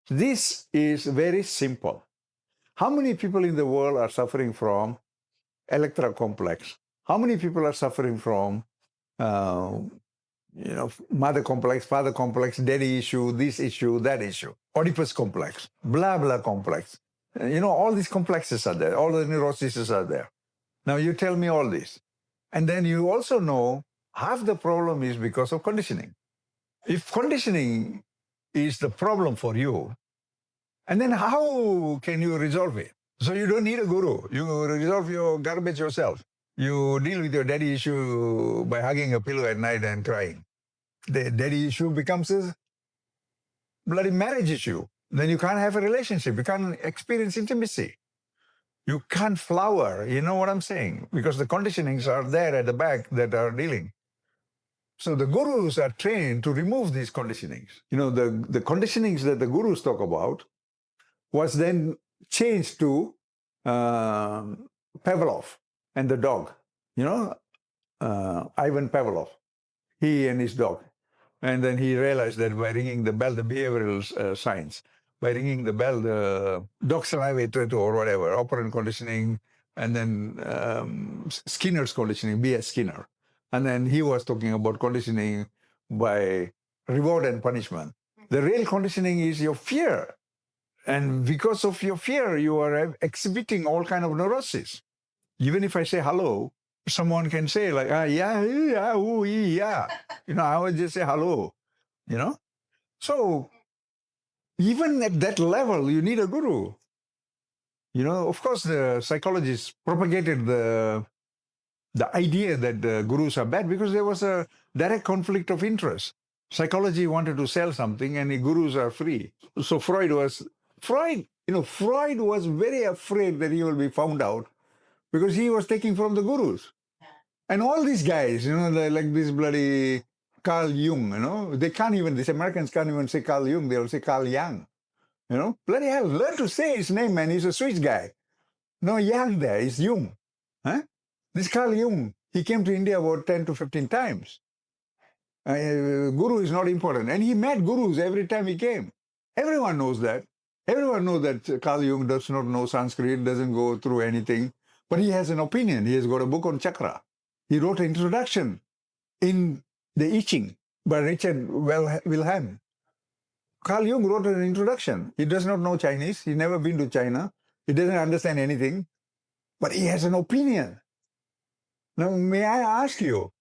This is very simple. How many people in the world are suffering from Electra complex? How many people are suffering from, mother complex, father complex, daddy issue, this issue, that issue, Oedipus complex, blah, blah complex? All these complexes are there. All the neuroses are there. Now you tell me all this. And then you also know half the problem is because of conditioning. If conditioning is the problem for you, and then how can you resolve it? So you don't need a guru. You resolve your garbage yourself. You deal with your daddy issue by hugging a pillow at night and crying. The daddy issue becomes a bloody marriage issue. Then you can't have a relationship. You can't experience intimacy. You can't flower. You know what I'm saying? Because the conditionings are there at the back that are dealing. So the gurus are trained to remove these conditionings. The conditionings that the gurus talk about was then changed to Pavlov and the dog. Ivan Pavlov, he and his dog. And then he realized that by ringing the bell, the behavioral science, by ringing the bell, the dog salivated or whatever, operant conditioning, and then Skinner's conditioning, B.S. Skinner. And then he was talking about conditioning by reward and punishment. The real conditioning is your fear. And because of your fear, you are exhibiting all kind of neuroses. Even if I say hello, someone can say like, yeah, ooh, yeah. I would just say hello, So even at that level, you need a guru. Of course, the psychologists propagated the idea that the gurus are bad because there was a direct conflict of interest. Psychology wanted to sell something and the gurus are free. So Freud was very afraid that he will be found out because he was taking from the gurus. And all these guys, like this bloody Carl Jung, these Americans can't even say Carl Jung, they'll say Carl Jung. Bloody hell, learn to say his name, man. He's a Swiss guy. No Jung there, it's Jung. Huh? This Carl Jung, he came to India about 10 to 15 times. Guru is not important. And he met gurus every time he came. Everyone knows that. Everyone knows that Carl Jung does not know Sanskrit, doesn't go through anything. But he has an opinion. He has got a book on chakra. He wrote an introduction in The I Ching by Richard Wilhelm. Carl Jung wrote an introduction. He does not know Chinese. He's never been to China. He doesn't understand anything. But he has an opinion. Now, may I ask you,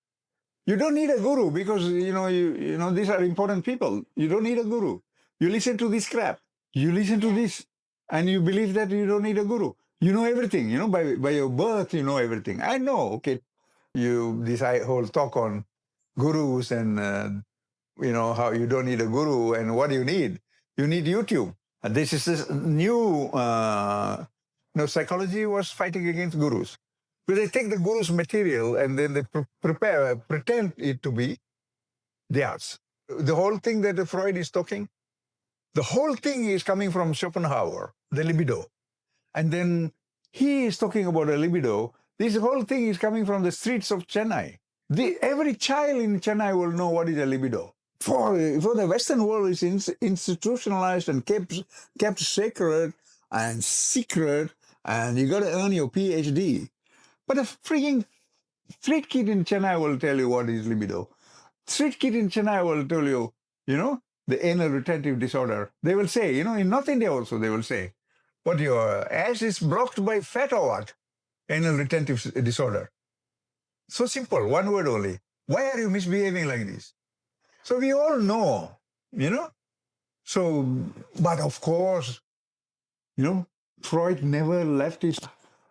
you don't need a guru because, these are important people. You don't need a guru. You listen to this crap. You listen to this and you believe that you don't need a guru. You know everything, by your birth, you know everything. I know, okay, this whole talk on gurus and, how you don't need a guru and what you need. You need YouTube. And this is this new, psychology was fighting against gurus. Because they take the guru's material and then they pretend it to be theirs. The whole thing that Freud is talking, the whole thing is coming from Schopenhauer, the libido. And then he is talking about a libido. This whole thing is coming from the streets of Chennai. Every child in Chennai will know what is a libido. For the Western world, it's institutionalized and kept sacred and secret, and you got to earn your PhD. But a freaking street kid in Chennai will tell you what is libido. Street kid in Chennai will tell you, the anal retentive disorder. They will say, in North India also, they will say, what, your ass is blocked by fat or what? Anal retentive disorder. So simple, one word only. Why are you misbehaving like this? So we all know, So, but of course, Freud never left his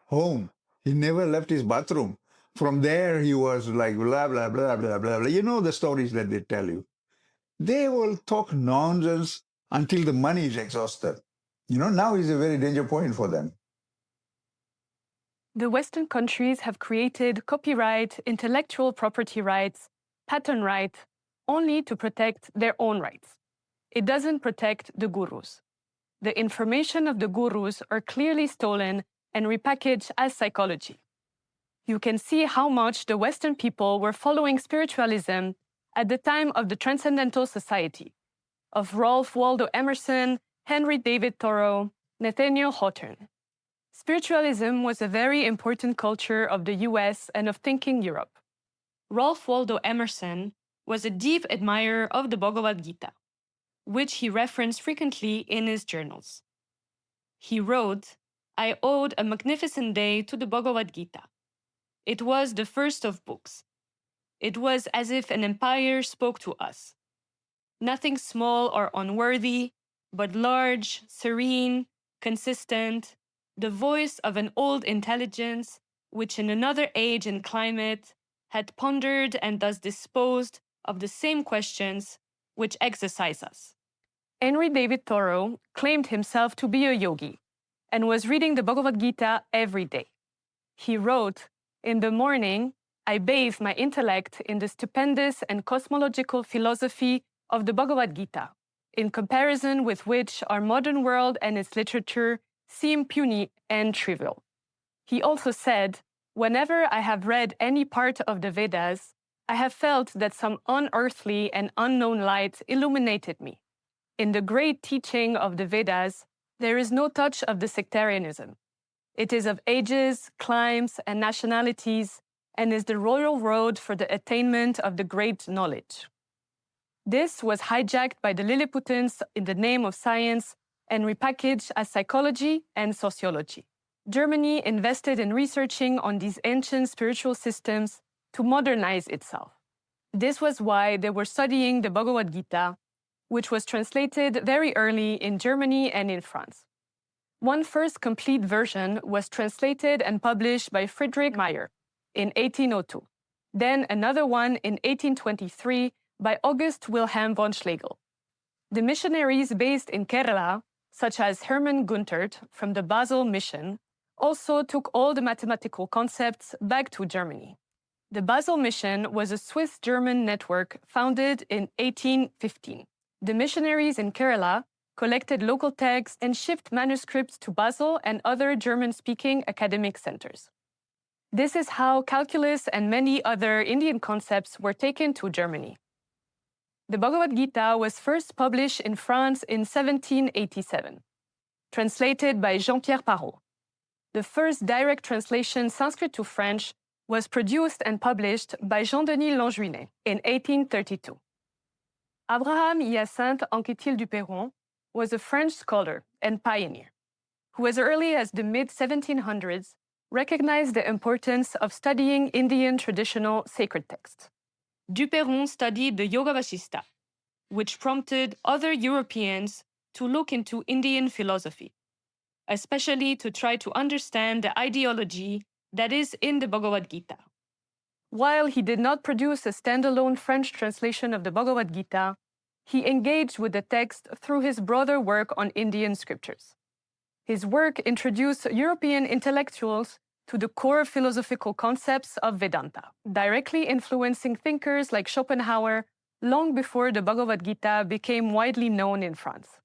home. He never left his bathroom. From there, he was like, blah, blah, blah, blah, blah, blah. You know the stories that they tell you. They will talk nonsense until the money is exhausted. Now is a very dangerous point for them. The Western countries have created copyright, intellectual property rights, patent rights, only to protect their own rights. It doesn't protect the gurus. The information of the gurus are clearly stolen and repackaged as psychology. You can see how much the Western people were following spiritualism at the time of the Transcendental Society, of Ralph Waldo Emerson Henry David Thoreau, Nathaniel Hawthorne. Spiritualism was a very important culture of the US and of thinking Europe. Ralph Waldo Emerson was a deep admirer of the Bhagavad Gita, which he referenced frequently in his journals. He wrote, "I owed a magnificent day to the Bhagavad Gita. It was the first of books. It was as if an empire spoke to us. Nothing small or unworthy, but large, serene, consistent, the voice of an old intelligence which in another age and climate had pondered and thus disposed of the same questions which exercise us." Henry David Thoreau claimed himself to be a yogi and was reading the Bhagavad Gita every day. He wrote, "In the morning, I bathe my intellect in the stupendous and cosmological philosophy of the Bhagavad Gita, in comparison with which our modern world and its literature seem puny and trivial." He also said, "Whenever I have read any part of the Vedas, I have felt that some unearthly and unknown light illuminated me. In the great teaching of the Vedas, there is no touch of the sectarianism. It is of ages, climes, and nationalities, and is the royal road for the attainment of the great knowledge." This was hijacked by the Lilliputans in the name of science and repackaged as psychology and sociology. Germany invested in researching on these ancient spiritual systems to modernize itself. This was why they were studying the Bhagavad Gita, which was translated very early in Germany and in France. One first complete version was translated and published by Friedrich Meyer in 1802, then another one in 1823 by August Wilhelm von Schlegel. The missionaries based in Kerala, such as Hermann Guntert from the Basel Mission, also took all the mathematical concepts back to Germany. The Basel Mission was a Swiss-German network founded in 1815. The missionaries in Kerala collected local texts and shipped manuscripts to Basel and other German-speaking academic centers. This is how calculus and many other Indian concepts were taken to Germany. The Bhagavad Gita was first published in France in 1787, translated by Jean-Pierre Parot. The first direct translation Sanskrit to French was produced and published by Jean-Denis Lanjuinet in 1832. Abraham Hyacinthe Anquetil du Perron was a French scholar and pioneer, who as early as the mid-1700s recognized the importance of studying Indian traditional sacred texts. Du Perron studied the Yoga Vasistha, which prompted other Europeans to look into Indian philosophy, especially to try to understand the ideology that is in the Bhagavad Gita. While he did not produce a standalone French translation of the Bhagavad Gita, he engaged with the text through his broader work on Indian scriptures. His work introduced European intellectuals to the core philosophical concepts of Vedanta, directly influencing thinkers like Schopenhauer long before the Bhagavad Gita became widely known in France.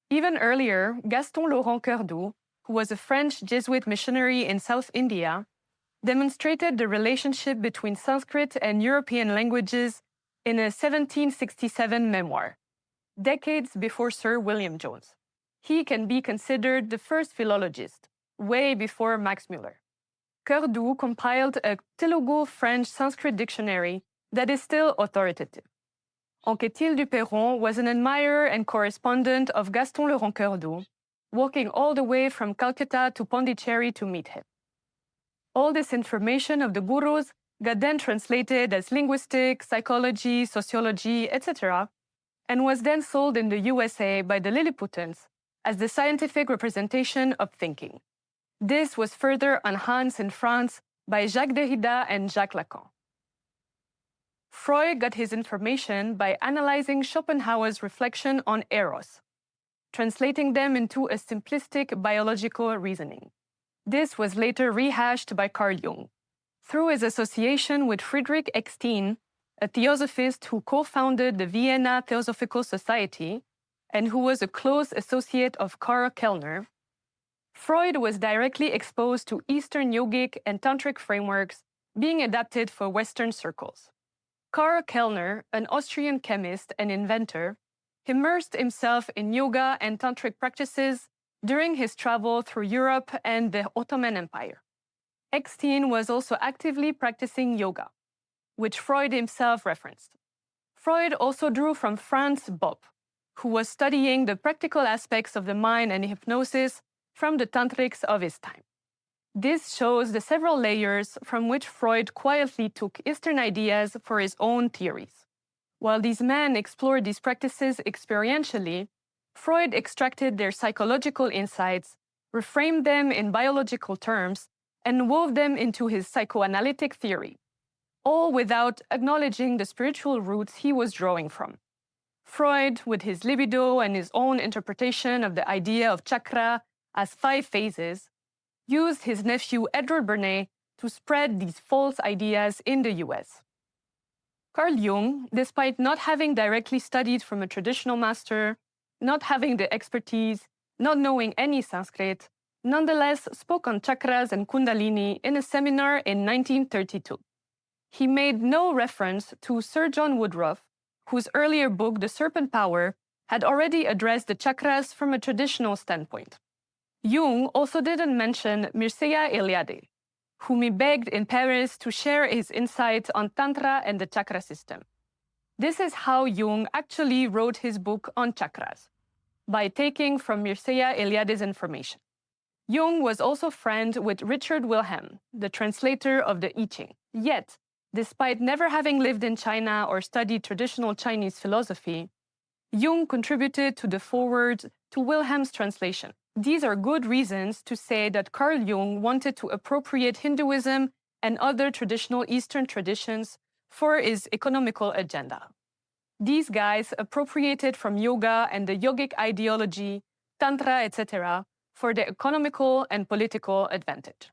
Even earlier, Gaston Laurent Coeur-Doux, who was a French Jesuit missionary in South India, demonstrated the relationship between Sanskrit and European languages in a 1767 memoir, decades before Sir William Jones. He can be considered the first philologist, way before Max Muller. Coeur-Doux compiled a Telugu-French Sanskrit dictionary that is still authoritative. Anquetil du Perron was an admirer and correspondent of Gaston Laurent Coeur-Doux, walking all the way from Calcutta to Pondicherry to meet him. All this information of the gurus got then translated as linguistics, psychology, sociology, etc., and was then sold in the USA by the Lilliputans as the scientific representation of thinking. This was further enhanced in France by Jacques Derrida and Jacques Lacan. Freud got his information by analyzing Schopenhauer's reflection on eros, translating them into a simplistic biological reasoning. This was later rehashed by Carl Jung, through his association with Friedrich Eckstein, a theosophist who co-founded the Vienna Theosophical Society and who was a close associate of Karl Kellner. Freud was directly exposed to Eastern yogic and tantric frameworks being adapted for Western circles. Karl Kellner, an Austrian chemist and inventor, immersed himself in yoga and tantric practices during his travel through Europe and the Ottoman Empire. Eckstein was also actively practicing yoga, which Freud himself referenced. Freud also drew from Franz Bopp, who was studying the practical aspects of the mind and hypnosis from the tantrics of his time. This shows the several layers from which Freud quietly took Eastern ideas for his own theories. While these men explored these practices experientially, Freud extracted their psychological insights, reframed them in biological terms, and wove them into his psychoanalytic theory, all without acknowledging the spiritual roots he was drawing from. Freud, with his libido and his own interpretation of the idea of chakra as 5 phases, used his nephew Edward Bernays to spread these false ideas in the US. Carl Jung, despite not having directly studied from a traditional master, not having the expertise, not knowing any Sanskrit, nonetheless spoke on chakras and kundalini in a seminar in 1932. He made no reference to Sir John Woodruff, whose earlier book, The Serpent Power, had already addressed the chakras from a traditional standpoint. Jung also didn't mention Mircea Eliade, whom he begged in Paris to share his insights on Tantra and the chakra system. This is how Jung actually wrote his book on chakras, by taking from Mircea Eliade's information. Jung was also friend with Richard Wilhelm, the translator of the I Ching. Yet, despite never having lived in China or studied traditional Chinese philosophy, Jung contributed to the foreword to Wilhelm's translation. These are good reasons to say that Carl Jung wanted to appropriate Hinduism and other traditional Eastern traditions for his economical agenda. These guys appropriated from yoga and the yogic ideology, Tantra, etc., for their economical and political advantage.